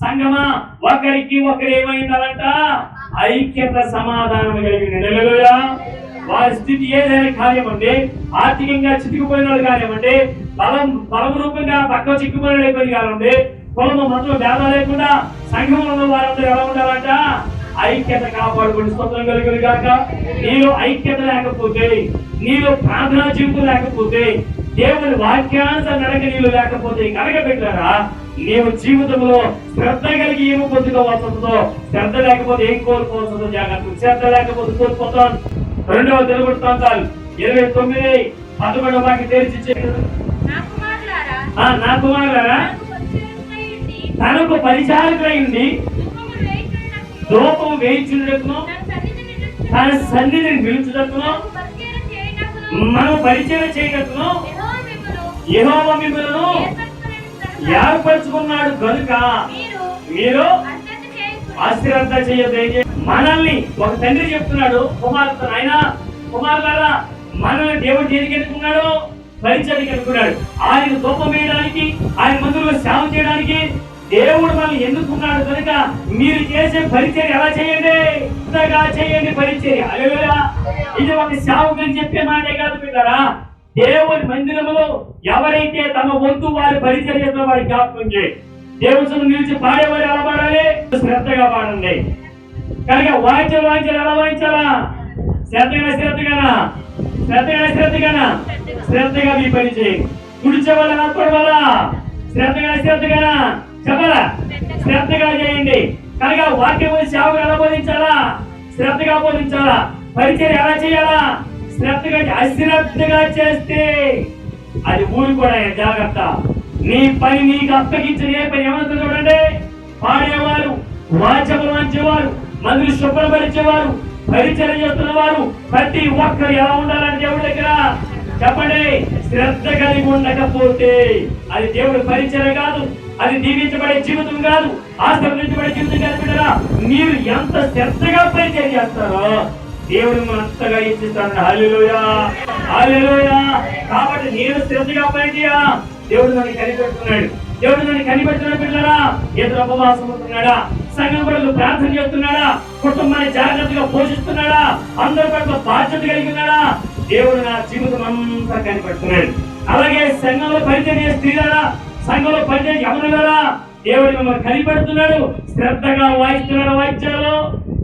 సంగమా ఒకరికి ఒకరు ఏమైందంట ఐక్యత సమాధానం కలిగింది. హల్లెలూయా. వారి స్థితి ఏదైనా కానివ్వండి, ఆర్థికంగా చితికిపోయిన వాళ్ళు కానివ్వండి, బలం రూపంగా పక్క చిక్కుపోయిన అయిపోయింది కానివ్వండి, కులము మతం భేదాలు లేకుండా సంఘంలో వారందరూ ఎలా ఉండాలంట ఐక్యత కాపాడుకుని స్తోత్రం కలుగును గాక. నీలో ఐక్యత లేకపోతే, నీలో ప్రార్థనా జీవితం లేకపోతే, దేవుని వాక్యానుసార నడక నీళ్ళు లేకపోతే కనుక పెట్టారా నీవు జీవితంలో శ్రద్ధ కలిగి ఏమి పొందుకోవాల్సిందో, శ్రద్ధ లేకపోతే ఏం కోల్పోతుందో జాగ్రత్త. శ్రద్ధ లేకపోతే కోల్పోతాం. 2వ తెలుగుతాంతాలు 29:11 వాకి తెరిచి నా కుమారులారా తనకు పరిచారకులైంది ధూపం వేయించుటకును తన సన్నిధిని పిలుచుటకును మనం పరిచయం చేయటకును యెహోవా మిమ్ములను ఏర్పరచుకున్నాడు కనుక మీరు అశ్రద్ధ చేయొద్దు. మనల్ని ఒక తండ్రి చెప్తున్నాడు కుమార్తె, ఆయన కుమారులారా మనల్ని దేవుడు దేనికి ఎన్నుకున్నాడు? పరిచర్యకి ఎన్నుకున్నాడు. ఆయన ధూపం వేయడానికి, ఆయన మందిరంలో సేవ చేయడానికి దేవుడు మనల్ని ఎన్నుకున్నాడు కనుక మీరు చేసే పరిచర్య ఎలా చేయండి? ఇంతగా చేయండి పరిచర్య. హల్లెలూయా. ఇది ఒక సేవకుని చెప్పే మాటే కాదు పిల్లరా. దేవుని మందిరంలో ఎవరైతే తమ వంతు వారి పరిచర్య చేస్తున్న వారి జ్ఞాపకం చేయండి. దేవుని నిలిచి పాడేవారు ఎలా పాడాలి? శ్రద్ధగా పాడండి. కనుక వాయించాలి ఎలా వాయించాలా? శ్రద్ధగా మీ పని చేయండి. కుడిచే వాళ్ళ పడవాలా? శ్రద్ధగా చెప్పాలా? శ్రద్ధగా చేయండి. కనుక వాక్యం సేవకు ఎలా బోధించాలా? శ్రద్ధగా బోధించాలా. పరిచర్య ఎలా చేయాలా? శ్రద్ధగా. అశ్రద్ధగా చేస్తే అది ఊరుకోడా. జాగ్రత్త. నీ పని నీకు అప్పగించిన ఏ పని ఏమవుతుంది చూడండి. పాడేవారు, వాచములు వంచేవారు, మందులు శుభ్రపరిచేవారు, పరిచర్య చేస్తున్న వారు ప్రతి ఒక్కరు ఎలా ఉండాలని దేవుడి దగ్గర చెప్పండి. శ్రద్ధ కలిగి ఉండకపోతే అది దేవుడి పరిచర్య కాదు, అది దీవించబడే జీవితం కాదు, ఆశీర్వదించబడే జీవితం కాదు. బిడ్డరా, మీరు ఎంత శ్రద్ధగా పరిచర్య చేస్తారో దేవుడు అంతగా ఇచ్చిస్తాడు. హల్లెలూయా, హల్లెలూయా. కాబట్టి నేను శ్రద్ధగా పనిచేయా. దేవుడు నన్ను కనిపెడుతున్నాడు. దేవుడు నన్ను కనిపెడుతున్నాడు. పిల్లరా, ఎదురు ఉపవాసం ఉంటున్నాడా? సంఘం పట్ల ప్రార్థన చేస్తున్నాడా? కుటుంబాన్ని జాగ్రత్తగా పోషిస్తున్నాడా? అందరి పట్ల బాధ్యత కలిగి ఉన్నాడా? దేవుడు నా జీవితం అంతా కనిపెడుతున్నాడు. అలాగే సంఘంలో పరిచర్య స్త్రీలారా, సంఘంలో పరిచర్య యవనులారా, దేవుడు మిమ్మల్ని కనిపెడుతున్నాడు. శ్రద్ధగా వాయిస్తున్నారా? వాయిద్యాలు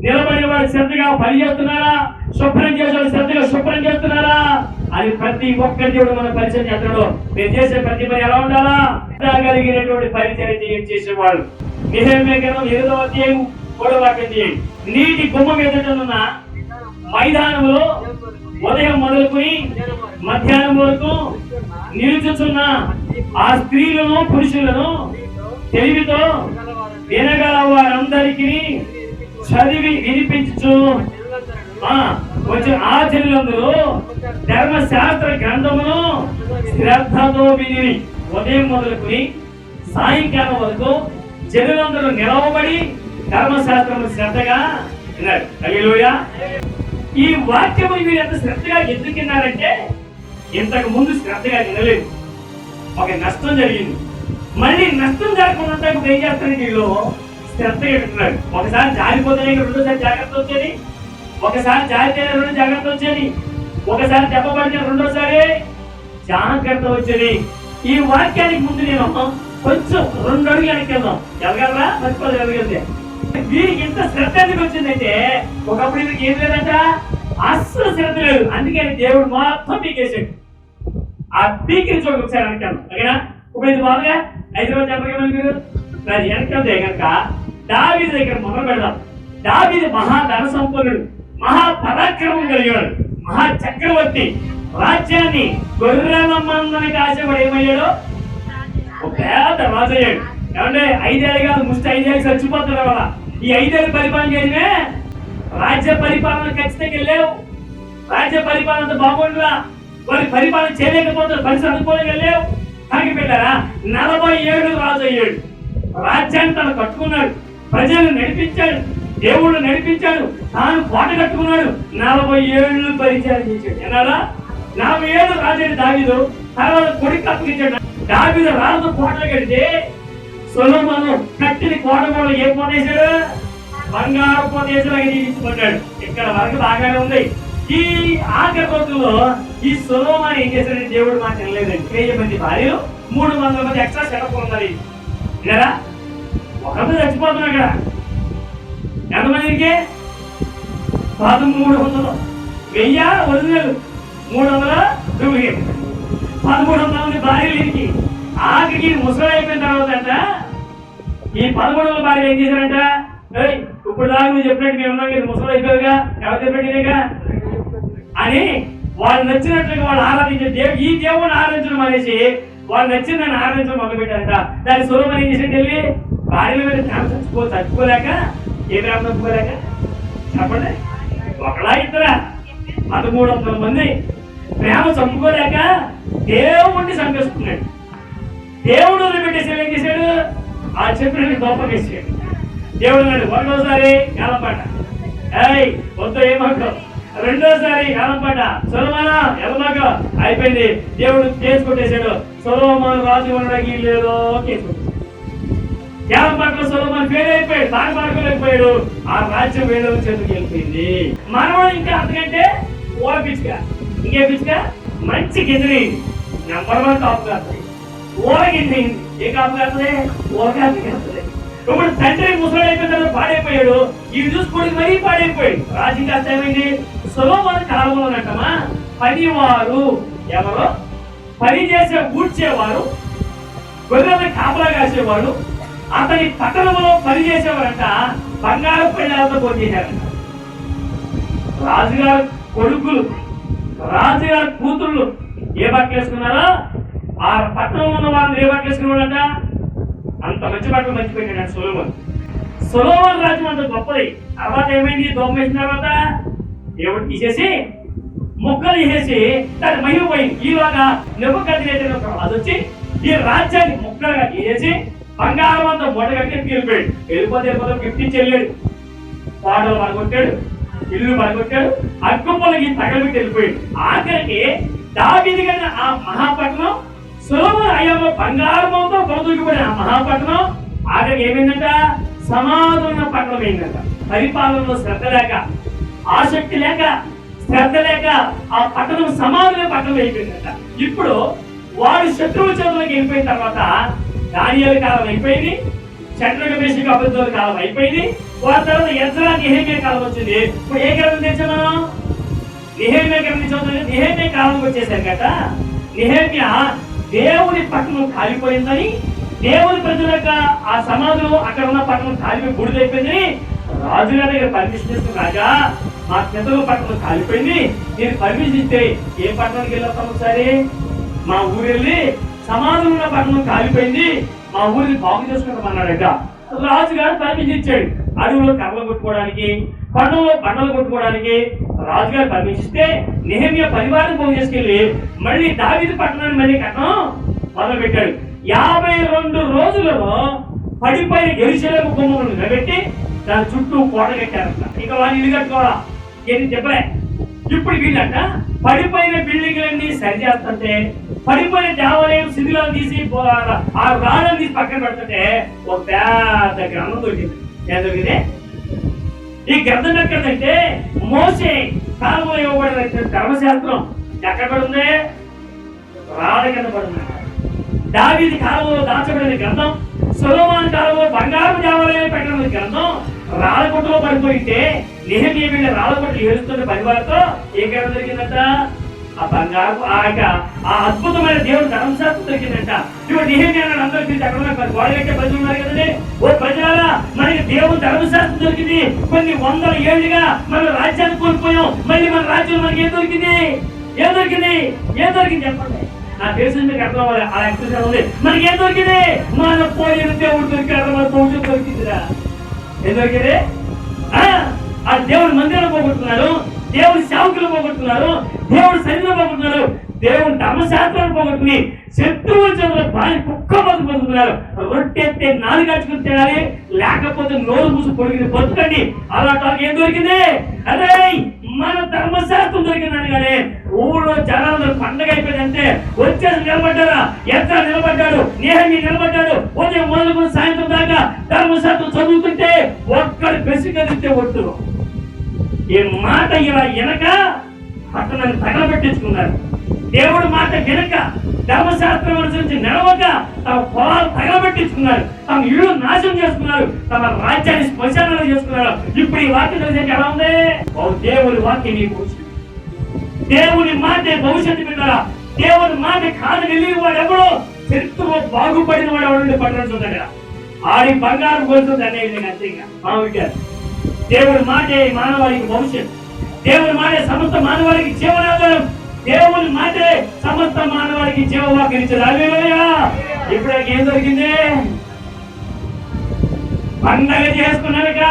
నిలబడి వాడు శ్రద్ధగా పని చేస్తున్నారా? శుభ్రం చేసేవాడు శ్రద్ధగా శుభ్రం చేస్తున్నారా? అది ప్రతి ఒక్కరి దేవుడు మన పరిచయం చేస్తున్నాడు. మీరు చేసే ప్రతి పని ఎలా ఉండాలా? కలిగినటువంటి పరిచర్య చేసేవాడు. నిహెమ్యా గ్రంథం 8వ అధ్యాయం 3వ వాక్యం చేయండి. నీటి గుమ్మం ఎదుటనున్న మైదానంలో ఉదయం మొదలుకొని మధ్యాహ్నం వరకు నిలుచుచున్న ఆ స్త్రీలను పురుషులను తెలివితో వినగల వారందరికీ చదివి వినిపించు కొంచెం ఆచరణలందరూ ధర్మశాస్త్ర గ్రంథమును శ్రద్ధతో విని. ఉదయం మొదలుకొని సాయంకాలం వరకు జనులందరూ నిలవబడి ధర్మశాస్త్రము శ్రద్ధగా విన్నారు. హల్లెలూయా. ఈ వాక్యము మీరు ఎంత శ్రద్ధగా ఎందుకు విన్నారంటే, ఇంతకు ముందు శ్రద్ధగా వినలేదు, ఒక నష్టం జరిగింది. మళ్ళీ నష్టం జరగకుండా ఏం చేస్తారంటే వీళ్ళు శ్రద్ధగా వింటున్నారు. ఒకసారి జారిపోతే రెండోసారి జాగ్రత్త వచ్చేది, ఒకసారి జారితే రెండో జాగ్రత్త వచ్చేది, ఒకసారి దెబ్బపడితే రెండోసారి జాగ్రత్త వచ్చేది. ఈ వాక్యానికి ముందు నేను కొంచెం 2 అడుగులు వెనక్కి వెళ్దాం. ఎలగలరా? మర్చిపోదు ఎలగలితే. వీరికి ఇంత శ్రద్ధ ఎందుకు వచ్చిందంటే, ఒకప్పుడు వీరికి ఏం లేదంట, అస్సలు శ్రద్ధ లేదు. అందుకని దేవుడు మొత్తం పీకేసాడు. ఆ పీకిని చూడ ఒకసారి వెనక్కి వెళ్దాం. ఓకేనా? ఇప్పుడు ఇది బాగుగా 5 రోజులు చెప్పగలరు మీరు. అది వెనక్కి వెళ్తే కనుక దావీదు దగ్గర మొదలు పెడదాం. దావీదు మహాధన సంపన్నుడు, మహాపరాక్రమం కలిగాడు, మహా చక్రవర్తి. రాజ్యాన్ని గొర్రెల మందనికి ఆశపడి ఏమయ్యాడు? ఒక పేద రాజు అయ్యాడు. ఏమంటే 5 ఏళ్ళు కాదు, ముష్టి 5 ఏళ్ళు చచ్చిపోతాడు కదా. ఈ 5 ఏళ్ళు పరిపాలన చేయడమే. రాజ్య పరిపాలన ఖచ్చితంగా లేవు. రాజ్య పరిపాలన బాగుండలా, వారి పరిపాలన చేయలేకపోతారు, పరిస్థితి అనుకోలేక లేవు. కాకి పెట్టారా 40 ఏళ్ళు రాజు అయ్యాడు. రాజ్యాన్ని తను కట్టుకున్నాడు, ప్రజలను నడిపించాడు, దేవుడు నడిపించాడు, తాను కోట కట్టుకున్నాడు. 40 ఏళ్ళు పరిచయం చేశాడు. ఎన్నారా? 40 ఏళ్ళు రాజు దావీదు. తర్వాత కొడుకు అప్పగించాడు. దావీదు రాజు కోటలు కడితే సొలొమోను కట్టిన కోట కూడా ఏ కోట వేశాడు? బంగారు కోట వేసేలాగా జీవించుకుంటాడు. ఇక్కడ వరకు బాగానే ఉంది. ఈ ఆఖరి రోజుల్లో ఈ సొలొమోను ఏం చేశాడంటే దేవుడు మాట వినలేదండి. 1000 మంది భార్యలు, 300 మంది ఎక్స్ట్రా సెటప్ ఉన్నది కదా. ఒకరితో చచ్చిపోతున్నాడు ఇక్కడ. ఎంతమందికి? 1300. 1000 ఒరిజినల్, 300 డూప్లికేట్. 1300 మంది భార్యలు ఇంటికి. ఆఖరికి ముసలి అయిపోయిన తర్వాత ఈ 1300 భార్యలు ఏం చేశారంట? ఇప్పుడు దాకా నువ్వు చెప్పినట్టు మేము ఉన్నాం కదా, ముసలి అయిపోయాగా, ఎవరు చెప్పినట్టుగా అని వాళ్ళు నచ్చినట్లుగా వాళ్ళు ఆరాధించే ఈ దేవుడిని ఆరాధించడం అనేసి వాళ్ళు నచ్చిందని ఆరాధించడం మొదలు పెట్టారంట. దాని సొలొమోను ఏం చేసేది? వెళ్ళి భార్యల మీద చచ్చిపోలేక ఏ ప్రేమ చచ్చిపోలేక చెప్పండి, ఒకలా ఇద్దరా 1300 మంది ప్రేమ చంపుకోలేక దేవుణ్ణి చంపేసుకున్నాడు. దేవుడు వదిలిపెట్టేసి ఏం చేశాడు? ఆ చెప్పిన గొప్పకేసాడు. దేవుడు అన్నాడు, ఒకటోసారి ఏలంపాట, వద్దు ఏమాక. రెండోసారి ఏలంపాట, సొలొమోను ఎలమాక. అయిపోయింది. దేవుడు కేసు కొట్టేశాడు. సొలొమోను రాజు ఉండడానికి లేదో కేసు కొట్టేశాడు. ఏలంపాటలో సొలొమోను ఫెయిల్ అయిపోయాడు, తాను పడుకోలేకపోయాడు. ఆ రాజ్యం వేరే చేతికి వెళ్ళిపోయింది. మనము ఇంకా అంతకంటే ఓపిచ్చుగా, ఇంకే పిచ్చుగా మంచి గిన్నె నెంబర్ 1 కాపు కాస్తుంది. ఓరగింది ఏ కాపు కాస్తుంది? ఓరకాపు కాస్తుంది. ఇప్పుడు తండ్రి ముసలి అయిపోయిన తర్వాత పాడైపోయాడు. ఇవి చూసుకోవడానికి మరీ పాడైపోయాడు. రాజు కాస్త ఏమైంది? సొలొమోను కాలంలో అంటమా పనివారు ఎవరో పని చేసే ఊడ్చేవారు, గొర్రెల కాపలా కాసేవాడు, అతని పట్టణంలో పని చేసేవారంట బంగారు పళ్ళతో ఫోన్ చేశారంట. రాజుగారు కొడుకులు, రాజుగారి కూతుళ్ళు ఏ బట్టలు వేసుకున్నారో ఆ పట్టణంలో ఉన్న వాళ్ళు ఏ బట్టలు వేసుకున్నాడంట? అంత మంచి బట్టలు మంచి పెట్టాడు సొలొమోను. సొలొమోను రాజ్యం అంత గొప్పది. తర్వాత ఏమైంది? దొంగ వేసిన తర్వాత దేవుడు తీసేసి ముక్కలు తీసేసి దాని మహిమ పోయింది. ఈలోగా నెబుకద్నెజరు రాజు వచ్చి ఈ రాజ్యాన్ని ముక్కలుగా తీసేసి బంగారం అంతా మూటగట్టి వెళ్ళిపోయాడు. వెళ్ళిపోతే గిఫ్ట్ ఇచ్చి వెళ్ళాడు. పాటలు పడగొట్టాడు, ఇల్లు పడగొట్టాడు, అగ్గుపొలకి తగలబెట్టి వెళ్ళిపోయాడు. ఆఖరికి దావీదు కన్నా ఆ మహాపట్నం సొలొమోను అయ్యమ్మ బంగారంతో బొదూకిపోయిన ఆ మహాపట్నం ఆఖరికి ఏమైందంట? సమాధాన పట్టణం అయిందంట. పరిపాలనలో శ్రద్ధ లేక, ఆసక్తి లేక, శ్రద్ధ లేక ఆ పట్టణం సమాధాన పట్టణం అయిపోయిందంట. ఇప్పుడు వాడు శత్రువు చేతులకు వెళ్ళిపోయిన తర్వాత దానియేలు కాలం అయిపోయింది, షడ్రక మేషక అబేద్నెగో కాలం అయిపోయింది. వారి తర్వాత ఎజ్రా నెహెమ్యా కాలం వచ్చింది. ఇప్పుడు ఏ గ్రంథం తెచ్చాం మనం? నెహెమ్యా గ్రంథం చదువుతుంది. నెహెమ్యా కాలంకి వచ్చేసారు కదా. నెహెమ్యా దేవుని పట్టణం కాలిపోయిందని, దేవుని ప్రజల యొక్క ఆ సమాధులు అక్కడ ఉన్న పట్టణం కాలిపోయి బూడిదైపోయిందని రాజుగారి దగ్గర పర్మిషన్ తీసుకుని, రాజా మా పితరుల పట్టణం కాలిపోయింది, నేను పర్మిషన్ ఇస్తే ఏ పట్టణానికి వెళ్ళొస్తాం? ఒకసారి మా ఊరు వెళ్ళి సమాధులు ఉన్న పట్టణం కాలిపోయింది, మా ఊరిని బాగు చేసుకుంటామన్నాడట. రాజుగారు పర్మిషన్ ఇచ్చాడు. అడవులో కర్రలు కొట్టుకోవడానికి, పట్టణంలో పంటలు కొట్టుకోవడానికి రాజుగారు పర్మిషన్ ఇస్తే నెహెమ్యా పరివారం బాగు చేసుకెళ్ళి మళ్ళీ దావీదు పట్టణాన్ని మళ్ళీ కట్టడం మొదలు పెట్టాడు. 52 రోజులలో పడిపోయిన యెరూషలేము గుమ్మములను నిలబెట్టి దాని చుట్టూ కోట కట్టారంట. ఇంకా వాళ్ళు ఇల్లు కట్టుకోవాలా, ఏది చెప్పలే. ఇప్పుడు వీళ్ళంట పడిపోయిన బిల్డింగ్లన్నీ సరి చేస్తుంటే, పడిపోయిన దేవాలయం శిథిలాలు తీసి ఆ రాళ్ళని తీసి పక్కన పెడుతుంటే ఒక పెద్ద గ్రంథం దొరికింది. ఏం దొరికింది? ఈ గ్రంథం ఎక్కడంటే మోసే కాలంలో ఇవ్వబడిన ధర్మశాస్త్రం ఎక్కడ పడుంది? రాళ్ళ కింద పడుంది. దావీదు కాలంలో దాచబడిన గ్రంథం, సొలొమోను కాలంలో బంగారు దేవాలయం పెట్టిన గ్రంథం రాళ్ళగుట్టలో పడిపోయింటే నెహెమ్యా వీళ్ళ రాళ్ళగుట్టలు ఏడుస్తున్న పరివారంతో ఏ గ్రంథం దొరికిందంట? ఆ బంగారు ఆ అద్భుతమైన దేవుడు ధర్మశాస్త్రం దొరికిందంట. ఇప్పుడు నెహెమ్యా అందరికీ అక్కడ గోడ కట్టే ప్రజలు ఉన్నారు కదండి. ఓ ప్రజలారా, మనకి దేవుడు ధర్మశాస్త్రం దొరికింది. కొన్ని 100 ఏళ్ళుగా మన రాజ్యాన్ని కోల్పోయాం. మళ్ళీ మన రాజ్యం మనకి ఏం దొరికింది? ఏం దొరికింది? ఏం దొరికింది చెప్పండి. నా దేశం మీకు అర్థం అవ్వాలి. ఆ ఎక్స్ప్రెషన్ ఉంది. మనకి ఏం దొరికింది? మన పోయిన దేవుడు దొరికాడు, మన భవిష్యత్తు దొరికిందిరా. ఏం దొరికింది? ఆ దేవుడి మందిరం పోగొట్టుకున్నారు, దేవుడి సేవకులు పోగొట్టుకున్నారు, దేవుడి సన్నిధిలో పోగొట్టుకున్నారు, దేవుడి ధర్మశాస్త్రాన్ని పోగొట్టుకుని శత్రువుల చేతుల్లో బాగా కుక్క బతుకుతున్నారు. రొట్టెత్తే నాలుగచ్చుకుని తినాలి, లేకపోతే నోరు మూసి పొడిగింది బతుకండి. అలాంటి ఏం దొరికింది? అరే మన ధర్మశాస్త్రం దొరికిందని కానీ ఊళ్ళో జనాలు పండగ అయిపోయిందంటే వచ్చేసి నిలబడ్డారా? ఎంత నిలబడ్డాడు? నేహమి నిలబడ్డాడు. ఉదయం మొదలుకొని సాయంత్రం దాకా ధర్మశాస్త్రం చదువుతుంటే ఒక్కడు బెసిగలిస్తే ఒట్టు. ఈ మాట ఇలా వెనక పట్టణాన్ని తగలబెట్టించుకున్నారు. దేవుడి మాట వెనక ధర్మశాస్త్రం అనుసరించి నడవక తమ పొలాలు తగలబెట్టించుకున్నారు, తమ ఇళ్ళు నాశనం చేసుకున్నారు, తమ రాజ్యాన్ని శ్మశానాలు చేసుకున్నారు. ఇప్పుడు ఈ వాక్యం తెలిసే ఎలా ఉంది? దేవుడి వాక్యం నీ భవిష్యత్తు. దేవుని మాట భవిష్యత్తు పెట్టారా? దేవుని మాట కాదు వెళ్ళిన వాడు ఎవడో చరిత్రలో బాగుపడిన వాడు ఎవరు పట్టణం ఆడి బంగారం కోరుతుంది అనే విధంగా అంతేగా మా విద్యార్థి. దేవుడి మాటే మానవాళికి భవిష్యత్తు. దేవుని మాటే సమస్త మానవాళికి జీవనాధారం. దేవుని మాటే సమస్త మానవాళికి జీవవాక్యం ఇచ్చారు. హల్లెలూయా. ఇప్పుడు ఏం దొరికింది? పండగ చేసుకున్నాక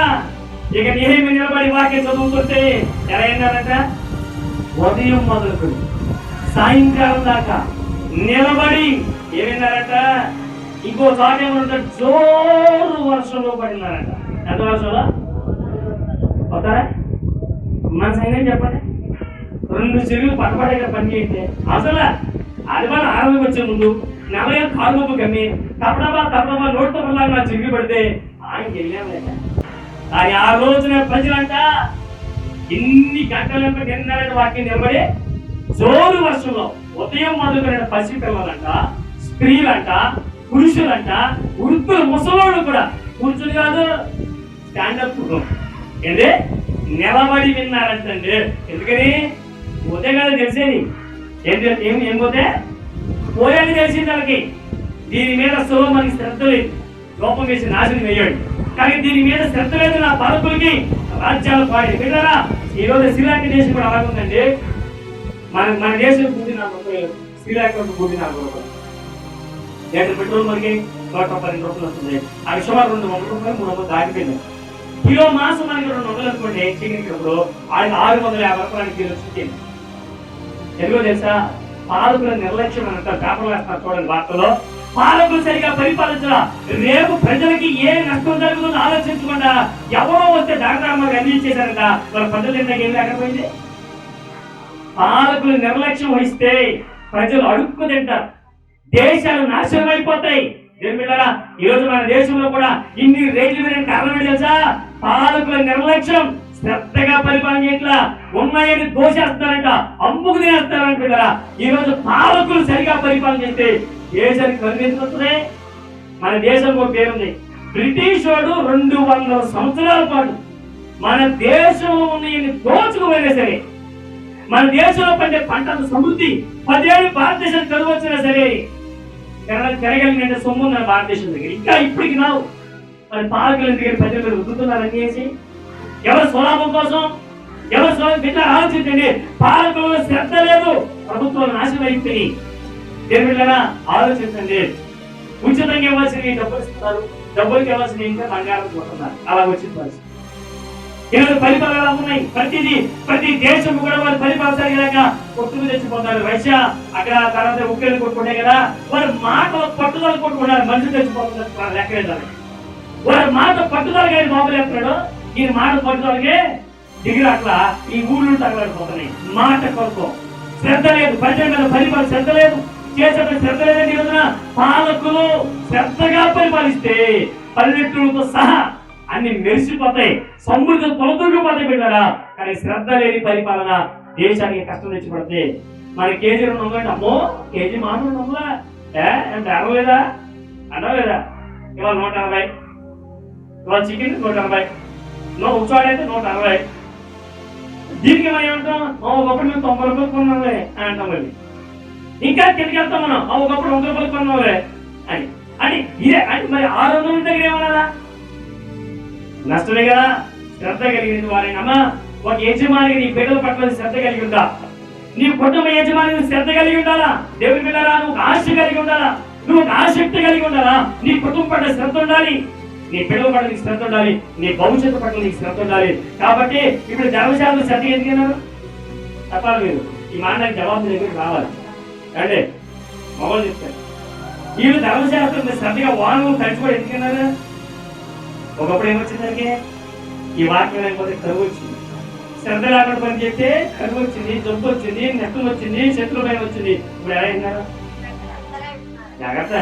ఇక నేమి నిలబడి వాక్యం చదువుతుంటే ఎలా అయినారట? ఉదయం మొదలుకొని సాయంకాలం దాకా నిలబడి ఏమైనారట? ఇంకో చోట ఏమన్నా జోరు వర్షంలో పడినారట. ఎంత వర్షంలో పోతారా? మన సైన్యం చెప్పండి. 2 చెరువులు పట్టపడే పని చేస్తే అసలు అది మన ఆరంభం వచ్చే ముందు 40 కాళ్ళు కమ్మి తప్పడబా నోటితో నా చిరిగి పడితే ఆయనకి వెళ్ళాం. కానీ ఆ రోజున ప్రజలంట ఇన్ని గంటలంట నిన్నారంటే వాక్యం నిలబడి జోరు వర్షంలో ఉదయం మొదలుకున్న పసి పిల్లలంట, స్త్రీలంట, పురుషులంట, వృద్ధులు, ముసలోళ్ళు కూడా కూర్చుని కాదు స్టాండప్ ఏంటి నిలబడి విన్నారంటండి. ఎందుకని? ఉదయం కదా తెలిసేది. ఏం పోతే పోయాని తెలిసింది వాళ్ళకి. దీని మీద సులువు మనకి శ్రద్ధ లేదు, లోపం వేసి నాశనం వేయాడు. కానీ దీని మీద శ్రద్ధ లేదు నా పాలకులకి రాజ్యాలు పాడి విన్నారా? ఈ రోజు శ్రీలంక దేశం కూడా అలాగుందండి. మన దేశం కూడి 40 శ్రీలంక కూడి 40 రూపాయలు. లీటర్ పెట్రోల్ మనకి 112 రూపాయలు వస్తుంది. అది సుమారు 200 రూపాయలు 300 దాటిపోయింది. కిలో మాసం మనకి 200 అనుకోండి. చికెన్ ఇప్పుడు ఆయన 650 రూపాయలకి కిలో చికెన్. ఎందుకో తెలుసా? పాలకుల నిర్లక్ష్యం అని అంటారు. పేపర్లు వేస్తారు చూడండి వార్తలో. పాలకులు సరిగా పరిపాలించరా? రేపు ప్రజలకి ఏ నష్టం జరుగుతుందో ఆలోచించకుండా ఎవరో వస్తే డాక్టర్ అన్ని ఇచ్చేశారంట. వాళ్ళ ప్రజలు తింటే ఏం లేకపోయింది. పాలకులు నిర్లక్ష్యం వహిస్తే ప్రజలు అడుక్కు తింటారు, దేశాలు నాశనం అయిపోతాయి. ఈ రోజు మన దేశంలో కూడా ఇన్ని రేట్లు పెరిగిన కారణం ఏంటి తెలుసా? పాలకుల నిర్లక్ష్యం. శ్రద్ధగా పరిపాలన చేయట్లా, ఉన్నాయని దోషేస్తారంట, అమ్ముకు తినేస్తారంట కదా. ఈ రోజు పాలకులు సరిగా పరిపాలన చేస్తే దేశానికి కనిపిస్తుంది. మన దేశం ఒక పేరుంది. బ్రిటిష్ వాడు 200 సంవత్సరాల పాటు మన దేశంలో ఉన్నాయని దోచుకుపోయినా సరే, మన దేశంలో పండే పంటల సమృద్ధి 10 ఏళ్ళు భారతదేశానికి కరువు వచ్చినా సరే తిరగలిగిన సొమ్ము ఉన్న భారతదేశం దగ్గర ఇంకా ఇప్పటికి రావు. మరి పాలకుల దగ్గర ప్రజల మీద రుద్దుతున్నారు అన్ని చేసి. ఎవరి స్వలాభం కోసం, ఎవరి స్వలాభం బిడ్డ ఆలోచించండి. పాలకులు శ్రద్ధ లేదు, ప్రభుత్వాలు నాశనం అయిపోయి. దేవుళ్ళరా ఆలోచించండి. ఉచితంగా ఇవ్వాల్సిన డబ్బులు ఇస్తున్నారు, డబ్బులకి ఇవ్వాల్సిన ఇంకా బంగారం పోతున్నారు. అలా వచ్చిన పరిస్థితి. ఈరోజు పరిపాలన ఉన్నాయి. ప్రతి దేశం కూడా వాళ్ళు పరిపాలన సరిగాక కొట్టుకు తెచ్చిపోతారు. రష్యా అక్కడ తర్వాత ఉక్రెయిన్ కొట్టుకుంటే కదా వారి మాట పట్టుదల కొట్టుకుంటారు. మనుషులు తెచ్చిపోతున్నారు లెక్కలేదారు. వారి మాట పట్టుదల కానీ బాబులేస్తున్నాడు. ఈ మాట పట్టుదలకే దిగిరి అట్లా ఈ ఊళ్ళు తగలడిపోతున్నాయి. మాట కొరకు శ్రద్ధ లేదు, ప్రజల మీద పరిపాలన శ్రద్ధ లేదు, చేసే శ్రద్ధ లేదండి. ఈ రోజున పాలకులు శ్రద్ధగా పరిపాలిస్తే పల్లెటూరుతో సహా అన్ని మెరిసిపోతాయి, సమృద్ధి తొలతూగిపోతాయి బిడ్డారా. కానీ శ్రద్ధ లేని పరిపాలన దేశానికి కష్టం తెచ్చి పడితే మన కేజీ 200 అమ్మో కేజీ మామూలు నమ్మలా అంటే అరవలేదా అనలేదా? ఇవాళ 180, ఇవాళ చికెన్ 180, ఉచ్చాడైతే 160. దీనికి మనం ఏమంటాం? ఒకప్పుడు మేము 90 రూపాయలు కొన్నాంలే అని అంటాం. మళ్ళీ ఇంకా కిందకి వెళ్తాం మనం, ఒకప్పుడు 100 రూపాయలు కొన్నాంలే అని అని ఇదే అని. మరి 600 దగ్గర ఏమన్నా నష్టమే కదా. శ్రద్ధ కలిగిన వారేనమ్మా. ఒక యజమానికి నీ బిడ్డల పట్ల శ్రద్ధ కలిగి ఉందా? నీ కుటుంబ యజమానికి శ్రద్ధ కలిగి ఉండాలా? దేవుని బిడ్డరా నువ్వు ఆశ కలిగి ఉండాలా? నువ్వు ఒక ఆసక్తి కలిగి ఉండాలా? నీ కుటుంబం పట్ల శ్రద్ధ ఉండాలి, నీ పిల్లల పట్ల నీకు శ్రద్ధ ఉండాలి, నీ భవిష్యత్తు పట్ల నీకు శ్రద్ధ ఉండాలి. కాబట్టి ఇప్పుడు ధర్మశాలలో శ్రద్ధ ఎందుకన్నారు చెప్పాలి. మీరు ఈ మాట జవాబు దగ్గరికి రావాలి అంటే మొబైల్ చెప్తారు. వీళ్ళు ధర్మశాస్త్రం శ్రద్ధగా వాహనం తడిచిపోయి ఎందుకన్నారు? ఒకప్పుడు ఏమొచ్చిందానికి ఈ వాక్యం లేకపోతే కరువు వచ్చింది, శ్రద్ధ లేకుండా పని చేస్తే కరువు వచ్చింది, జబ్బు వచ్చింది, నష్టం వచ్చింది, శత్రువు భయం వచ్చింది. ఇప్పుడు ఎలా అయినారు? జాగ్రత్త.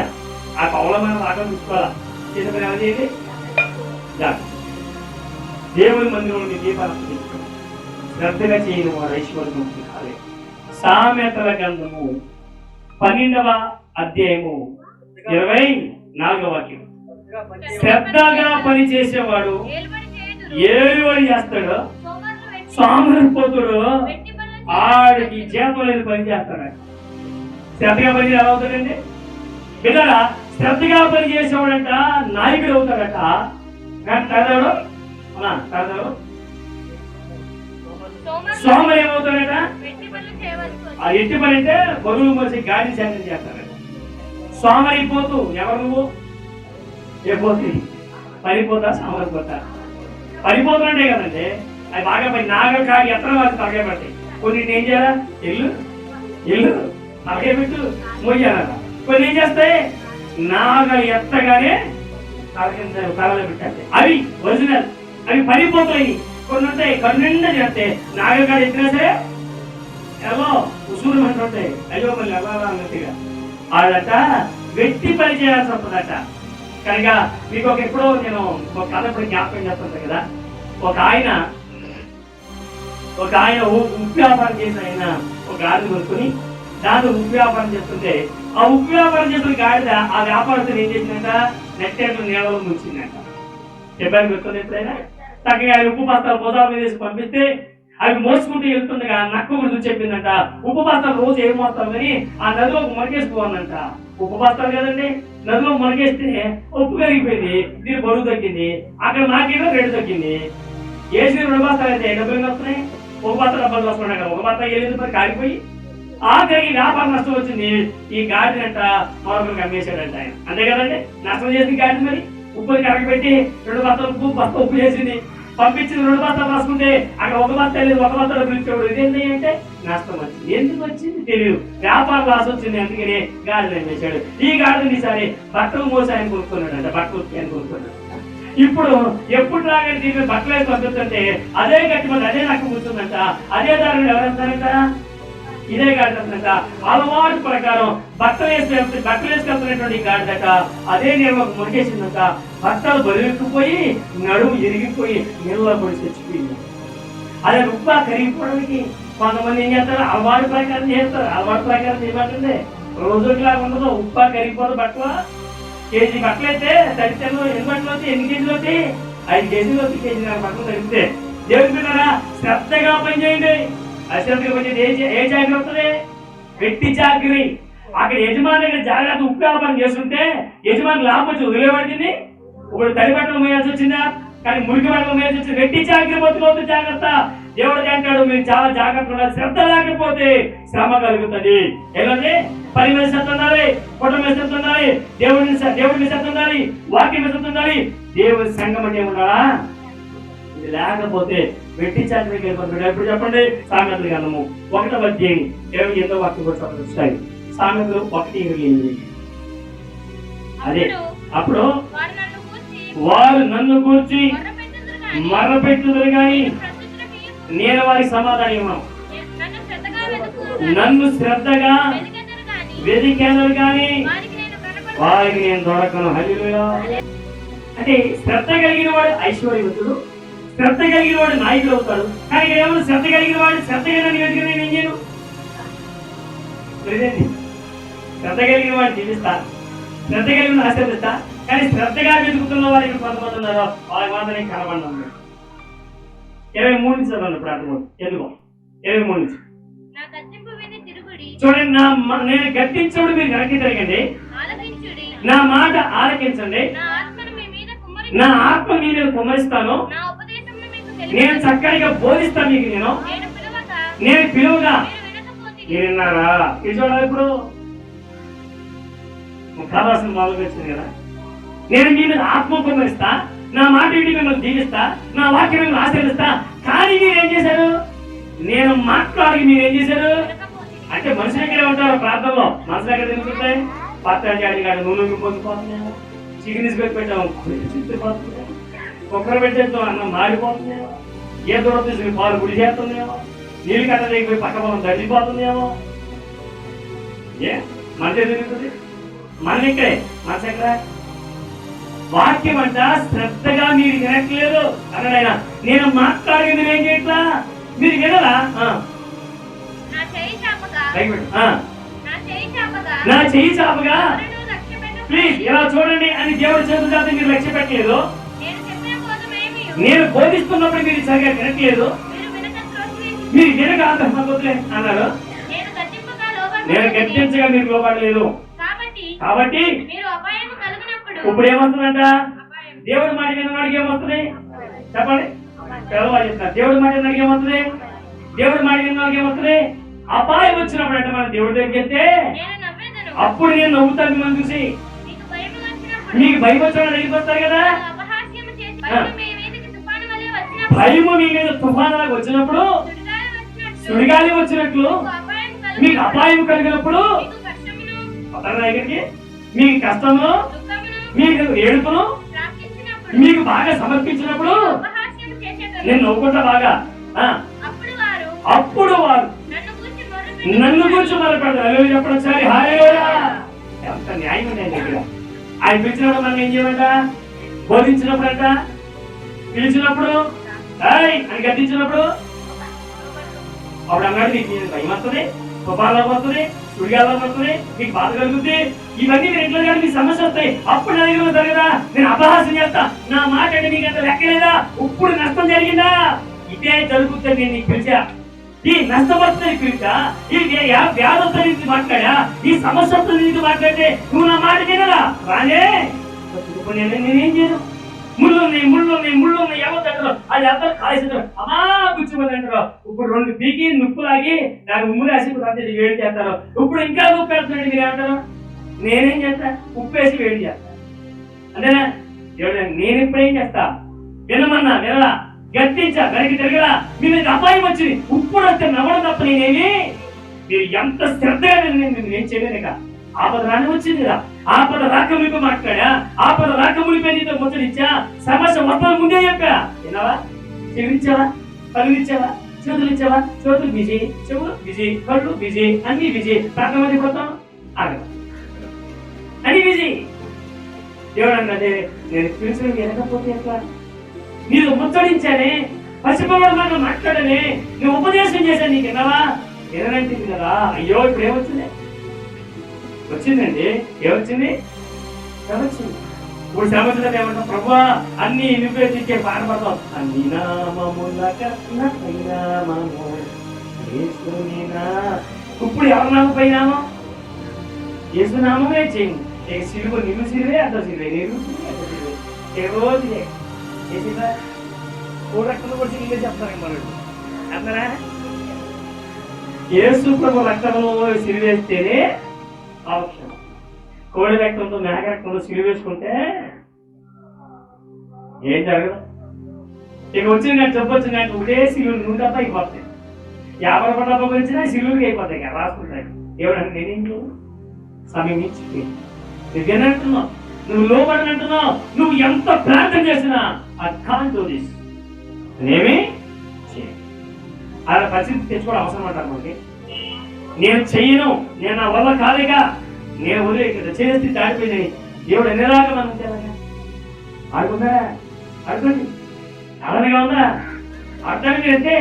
ఆ పౌల మనం రాకుండా చూసుకోవాలా. చిన్న పని ఏమైనా చేయండి. జాగ్రత్త. దేవుని మందిరంలో మీ దీపాలను పెట్టుకోండి. శ్రద్ధగా చేయని వారు ఐశ్వర్యవంతులు కాలేదు. సామెతల గ్రంథము 12వ అధ్యాయము 24వ వాక్యం. శ్రద్ధగా పని చేసేవాడు ఏలుబడి చేస్తాడు, సోమరిపోతుడు ఆడికి చేతులు లేని పని చేస్తాడు. శ్రద్ధగా పని ఎలా అవుతాడండి? బిడ్డరా, శ్రద్ధగా పని చేసేవాడంట నాయకుడు అవుతాడట. కానీ తరదాడు సోమరి ఏమవుతాడట? ఆ ఎట్టి పని అంటే బరువులు మోసి గాడి శాంతం చేస్తాడట. సోమరిపోతూ ఎవరు నువ్వు? ఏ పోతుంది? పనిపోతా, సోమరిపోతా. పనిపోతుంటే కదండి అది బాగా పని. నాగలు కాడి ఎత్తడం వాళ్ళు తలకాయ పడతాయి. కొన్ని ఏం చేయాలా? ఇల్లు తలకాయ పెట్టు మోయాల. కొన్ని ఏం చేస్తాయి? నాగలు ఎత్తగానే తలలో పెట్టాలి. అవి ఒరిజినల్, అవి పనిపోతాయి. కొన్ని ఉంటాయి కన్నిండా చేస్తే నాగలు కాడి ఎత్తినా సరే ఎలా ఉసూరు అంటుంటాయి. అయ్యో మళ్ళీ ఎలా అన్నట్టుగా వాళ్ళట వెట్టి పని చేయాల్సి వస్తుందట. కనుక మీకు ఎప్పుడో నేను ఒక కథ ఇప్పుడు జ్ఞాపకం చేస్తుంటా కదా. ఒక ఆయన ఉప్పు వ్యాపారం చేసిన ఆయన ఒక గాడిద కొనుక్కొని దాంతో ఉప్పు వ్యాపారం చేస్తుంటే ఆ ఉప్పు వ్యాపారం చేస్తున్న గాడిద ఆ వ్యాపారస్తులు ఏం చేసిందంట? నెట్టేట్లు నీళ్ళలో ముంచిందంట. చెప్పాను గుర్తుంది ఎప్పుడైనా? చక్కగా ఆయన ఉప్పు బస్తాలు భుజాల మీద వేసి పంపిస్తే అవి మోసుకుంటూ వెళ్తుండగా నక్క గురించి చెప్పిందంట, ఉప్పు బస్తాలు రోజు ఏం మోస్తాం కానీ ఆ నదిలో మొరకేసుకోవాలంట. ఉప్పు బస్తాలు కదండి, నదిలో మొరకేస్తే ఉప్పు కరిగిపోయింది, దీని బరువు తగ్గింది. అక్కడ నాకేమో రేటు తగ్గింది. వేసిన 2 బస్తాలు అయితే డబ్బులు వస్తున్నాయి, ఒక బస్తా డబ్బులు వస్తున్నాయి కదా. ఒక బస్తా వెళ్ళింది మరి కాలిపోయి ఆఖరికి వ్యాపార నష్టం వచ్చింది. ఈ గాడినంట మరొకరికి అమ్మేశాడంట ఆయన. అంతే కదండి, నష్టం చేసింది గాడి. మరి ఉప్పుని కరగబెట్టి 2 బస్తాలు బస్తా ఉప్పు చేసింది, పంపించిన 2 బస్తాలు రాసుకుంటే అక్కడ ఒక బస్తా వెళ్ళేది, ఒక బస్తాలో పిలిచేవాడు. ఇదేంటి అంటే నష్టం వచ్చింది. ఎందుకు వచ్చింది తెలియదు, వ్యాపారం లాస్ వచ్చింది. అందుకని గాడిని అమ్మేశాడు. ఈ గాడిని ఈసారి బట్టలు మోసి ఆయన కొనుక్కున్నాడంట, బట్టలు ఆయన కొనుక్కున్నాడు. ఇప్పుడు ఎప్పుడు రాగానే దీన్ని బట్టలు వేసి పంపిస్తుంటే అదే గట్టి మంది అదే నాకు కూర్చుందంట. అదే దారిని ఎవరంటారంట? ఇదే గాడిదంట. అలవాటు ప్రకారం బట్టలు వేసుకెళ్తున్నటువంటి గాడిదట అదే నేను మురికేసిందంట. బట్టలు బలిపోయి నడుము ఎరిగిపోయి నీళ్ళలో పొడి తెచ్చిపోయింది. అదే రుబ్బా కరిగిపోవడానికి కొంతమంది ఏం చేస్తారు? అలవాటు ప్రకారం చేస్తారు. అలవాటు ప్రకారం చేయమంటుండే రోజులా ఉండదు. ఉప్పా కరిగిపోదు. బట్టలు కేజీ బట్టలు అయితే తడితేలో ఎన్ని బట్టలు అవుతాయి? ఎన్ని కేజీలు అవుతాయి? 5 కేజీలు అవుతాయి. కేజీ బట్టలు తగ్గితే దేవుడి పిల్లరా శ్రద్ధగా పనిచేయండి. అశ్రద్ధగా పనిచేయండి. ఏ జాగ్రత్త వస్తుంది? వెట్టి చాకరీ. అక్కడ యజమాని దగ్గర జాగ్రత్త ఉప్పు వ్యాపారం చేస్తుంటే యజమాని లాభం వచ్చి వదిలేబడింది. ఇప్పుడు తడి బట్టలు మోయాల్సి వచ్చిందా? కానీ మురికి బట్టలు మోయాల్సి వచ్చింది. వెట్టి చాకరీ బతుకోవద్దు, జాగ్రత్త. దేవుడు అంటాడు మీరు చాలా జాగ్రత్త ఉండాలి. శ్రద్ధ లేకపోతే శ్రమ కలుగుతుంది. ఏమంటే పని మీద శ్రద్ధ ఉండాలి, కుటుంబ మీద శ్రద్ధ ఉండాలి, దేవుడి మీద శ్రద్ధ ఉండాలి, వాక్యం మీద శ్రద్ధ ఉండాలి. దేవుడి సంఘం అంటే ఉండాలా? ఇది లేకపోతే వెట్టి చాకరీకి వెళ్ళిపోతుంది. ఎప్పుడు చెప్పండి? సామెతల గ్రంథము 1వ అధ్యాయం 28వ వాక్యం కూడా చదువుతాయి. సామెతలు 1:28. అదే అప్పుడు వారు నన్ను కూర్చి మర్రపెట్టుదురు గాని నేను వారికి సమాధానం ఇవ్వను. నన్ను శ్రద్ధగా వెదికెదరు గాని వారికి నేను దొరకను. హల్లెలూయా. అంటే శ్రద్ధ కలిగిన వాడు ఐశ్వర్యవంతుడు, శ్రద్ధ కలిగిన వాడు నాయకుడు అవుతాడు. కానీ ఏమన్నా శ్రద్ధ కలిగిన వాడు శ్రద్ధగా నన్ను వెతికి నేను ఏం చేయను? శ్రద్ధ కలిగిన వాడు జీవిస్తా, శ్రద్ధ కలిగిన ఆశీర్వదిస్తా. కానీ శ్రద్ధగా వెతుకుతున్న వారికి కొంతమంది ఉన్నారు, వాళ్ళకి మాత్రం నేను కనబడినా. 23 నుంచి చదవండి. ఇప్పుడు అర్థం ఎందుకో 23 నుంచి చూడండి. నేను గట్టించుడు మీరు వెనక్కి తిరగండి, నా మాట ఆలకించండి, నా ఆత్మ మీ మీద కుమ్మరిస్తాను, నేను చక్కగా బోధిస్తాను మీకు. నేను పిలువగా విన్నారా? ఇది చూడాలి. ఇప్పుడు కథాసం మామూలుగా వచ్చింది కదా. నేను మీ మీద ఆత్మ కుమ్మరిస్తా, నా మాట విని మిమ్మల్ని దీవిస్తా, నా వాక్యం మిమ్మల్ని ఆశీర్వదిస్తా. కానీ మీరు ఏం చేశారు? నేను మాట్లాడి మీరు ఏం చేశారు అంటే మనిషి దగ్గరే ఉంటారు. ప్రాంతంలో మనసు దగ్గర తిరుగుతుంటాయి. పత్రాలు కాదు నూనె పొందిపోతున్నాయా, చికెన్ పెట్టాము కుక్కర్ పెట్టేస్తాం, అన్నం మారిపోతున్నాయా, ఏ దూరం తీసుకుని పాలు గుడి చేస్తుందేమో, నీళ్ళు కట్టలేకపోయి పక్క పొలం తడిపోతుందేమో. ఏ మనసే తిరుగుతుంది, మనం ఇక్కడే మనసు ఎక్కడ? వాక్యం అంట శ్రద్ధగా మీరు వినట్లేదు అన్నాడు ఆయన. నేను మాట్లాడేది ఏం చేయట్లా, మీరు వినరా? నా చెయ్యి చాపగా ప్లీజ్ ఇలా చూడండి అని దేవుడి చేతుల చేత మీరు లక్ష్య పెట్టలేదు. నేను బోధిస్తున్నప్పుడు మీరు సరిగా వినట్లేదు, మీరు వినక ఆత్మహత్య అన్నారు. నేను గర్తించగా మీరు లోపడలేదు. కాబట్టి ఇప్పుడు ఏమవుతుందంట? దేవుడి మాట విన్నవాడికి ఏమవుతుంది చెప్పండి? పిల్లవాడు చెప్తున్నారు, దేవుడి మాట విన్నవాడికి ఏమవుతుంది? దేవుడి మాట విన్నవాడికి ఏమవుతుంది? అపాయం వచ్చినప్పుడు అంటే మనం దేవుడి దగ్గరికి వెళ్తే అప్పుడు నేను నవ్వుతాను. మిమ్మల్ని చూసి మీకు భయం వచ్చినప్పుడు వెళ్ళిపోతారు కదా. భయము మీ మీద తుఫానులాగా వచ్చినప్పుడు, సుడిగాలి వచ్చినట్లు మీకు అపాయం కలిగినప్పుడు, దగ్గరికి మీకు కష్టము, మీకు ఏడుపును మీకు బాగా సమర్పించినప్పుడు నేను నవ్వుకుంటా బాగా. అప్పుడు వారు నన్ను గురించి మొదలుపెడతారు. చెప్పడం ఒకసారి హల్లెలూయా. ఎంత న్యాయం ఉంది ఆయన దగ్గర. ఆయన పిలిచినప్పుడు మనం ఏం చేయాలంట? బోధించినప్పుడు అంట, పిలిచినప్పుడు అని గద్దించినప్పుడు అప్పుడు అన్నాడు నీకు భయం వస్తుంది, తుఫాన్లోకి వస్తుంది, సుడిగాల్లోకి వస్తుంది, మీకు బాధ కలుగుతుంది, ఇవన్నీ మీరు ఇంట్లో కానీ మీ సమస్య వస్తాయి. అప్పుడు నా దగ్గర జరగదా? నేను అపహాసం చేస్తా. నా మాట అంటే మీకు అంత లెక్కలేదా? ఇప్పుడు నష్టం జరిగిందా? ఇదే జరుగుతుంది. నేను నీకు పిలిచా, ఈ నష్టపడుతుంది పిలిచా, ఈ వ్యాధి నుంచి మాట్లాడా, ఈ సమస్యతో నుంచి మాట్లాడితే నువ్వు నా మాట వినరా? రానే ఇప్పుడు నేనేం చేయను? ముళ్ళు ఏమంటారు? అది అందరూ కాల్చుతారు, అమ్మా కూర్చోమని అంటారు. ఇప్పుడు 2 పీకి నుప్పు లాగి నాకు ఉమ్ము రాసి వేడి చేస్తారు. ఇప్పుడు ఇంకా ఉప్పు వేస్తున్నాడు. మీరు ఏమంటారు? నేనేం చేస్తా? ఉప్పు వేసి వేడి చేస్తా అంతేనా? నేను ఇప్పుడు ఏం చేస్తా? వినమన్నా వినరా, గట్టించా, వెనక్కి తిరగరా, మీ మీద అపాయం వచ్చింది. ఇప్పుడు వస్తే నవ్వడం తప్ప నేనేమి, మీరు ఎంత శ్రద్ధగా నేను చేయలేక ఆపద రాని వచ్చింది కదా. ఆపద రాక మీకు మాట్లాడా, ఆపద రాక మునిపోయితో ముచ్చడిచ్చా, సమస్య మొత్తం ముందే చెప్పా. విన్నావా? చెవిచ్చావా? కళ్ళు ఇచ్చావా? చేతులు ఇచ్చావా? చేతులు బిజీ, చెవులు బిజీ, కళ్ళు బిజీ, అన్ని బిజీ. ప్రాంతం పోతాం ఆగ అన్ని బిజీ. దేవుడు అన్నదే నేను పిలిచిన వినకపోతే ఎట్లా? నీకు ముచ్చడించానే, పసిపిల్లడు మాట మాట్లాడనే, నేను ఉపదేశం చేశాను, నీకు విన్నావా? విననంటుంది కదా. అయ్యో ఇప్పుడు ఏమొచ్చింది? వచ్చిందండి. ఏమొచ్చింది? వచ్చింది. ఇప్పుడు సమస్యలు ఏమంటాం? ప్రభువా అన్ని నువ్వే తిట్టే పాటపడతాం. అన్ని ఇప్పుడు ఎవరి నామం పైనామో యేసునామమే చేయండి. సిలువ నిన్ను సిలువే, అంత సిలువే, నేను సిలువే, రోజు చేసిందా? రక్తంలో కూడా సిలువే చెప్తారు మనడు. అందరా యేసు ప్రభు రక్తంలో సిలువేస్తేనే అవసరం. కోడి రక్తంతో మేక రక్తంలో సిలువేసుకుంటే ఏం జరగదు. ఇక వచ్చింది కానీ చెప్పొచ్చు కానీ ఒకటే సిలువులు నువ్వు తప్ప అయిపోతాయి. 50 రూపాయల గురించినా సిలువులకి అయిపోతాయి కదా రాసుకుంటాయి. ఎవరంటే నేనేం సమయం ఇచ్చి నువ్వు వినంటున్నావు, నువ్వు లోపడనంటున్నావు, నువ్వు ఎంత ప్రార్థన చేసినా అది కాంటూ నేనేమి అలా పరిస్థితి తెచ్చుకోవడం అవసరం అంటారు మనకి. నేను చెయ్యను, నేను నా వల్ల కాలేగా, నేను వదిలే చేస్తే దాడిపోయింది. దేవుడు ఎన్నిలాగా మనం చేయాలి? ఆడుకుందా? ఆడుకోండి. అలానేగా ఉందా? అర్థానికి వెళ్తే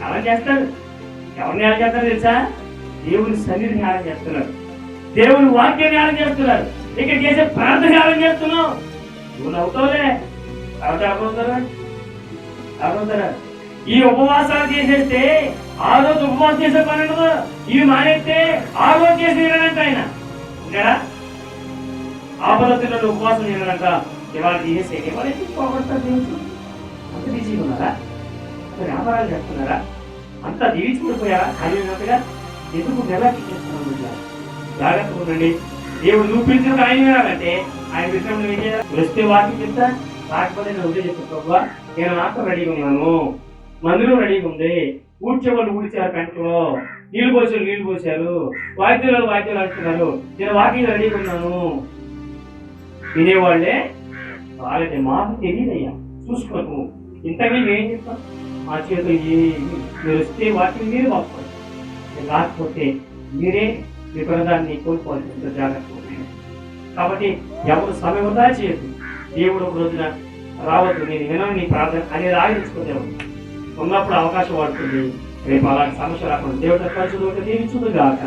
అలా చేస్తారు. ఎవరిని ఎలా చేస్తారో తెలుసా? దేవుని సన్నిధిని ధ్యానం చేస్తున్నారు, దేవుని వాక్యాన్ని ధ్యానం చేస్తున్నారు. ఇక్కడ చేసే ప్రార్థన ధ్యానం చేస్తున్నావు. నువ్వు నవ్వుతావులే, అవుతారా? ఈ ఉపవాసాలు చేసేస్తే ఆ రోజు ఉపవాసం చేసే పని ఉండదు. ఇవి మానేస్తే ఆ రోజు చేసి తినడంట ఆయన. ఉన్నాడా? ఆపదలు ఉపవాసం చేయడంట. ఇవాళ చేసే ఎవరైతే పోగొడతారు? అంత బిజీగా ఉన్నారా? వ్యాపారాలు చేస్తున్నారా? అంతా దీవించుకుడిపోయారా? ఖాళీ ఉన్నట్టుగా ఎందుకు నెలకి చేస్తున్నాం? జాగ్రత్తగా ఉండండి. దేవుడు నువ్వు పిలిచిన ఆయన వినాలంటే ఆయన విషయంలో ఏం చేయాలి? వస్తే వాకి చెప్తా, రాకపోతే నేను ఉదయం చెప్తా. ప్రభువా నేను మాత్రం రెడీగా ఉన్నాను, మందిరం రెడీగా ఉంది, ఊడ్చే వాళ్ళు ఊడ్చారు, పెంటలో నీళ్లు పోసారు, నీళ్లు పోసారు, వాయిద్యాలు అంటున్నారు, నేను వాకింగ్ రెడీగా ఉన్నాను. వినేవాళ్ళే వాళ్ళకి మాకు తెలియదయ్యా, చూసుకోకు. ఇంతకీ ఏం చెప్తాం? మా చేతులు మీరు వస్తే వాటిని మీరు పంపండి, రాకపోతే మీరే మీ ప్రదాన్ని కోల్పోవాల్సిన జాగ్రత్త. కాబట్టి ఎవరు సమయం వృధా చేయదు. దేవుడు ఒక రోజున రావద్దు, నేను వినను నీ ప్రార్థన అనేది ఆగించుకునేవాడు. ఉన్నప్పుడు అవకాశం పడుతుంది. రేపు అలాంటి సమస్య రాకుండా దేవుడు పరిశుద్ధులుగా దీవించుదుగాక.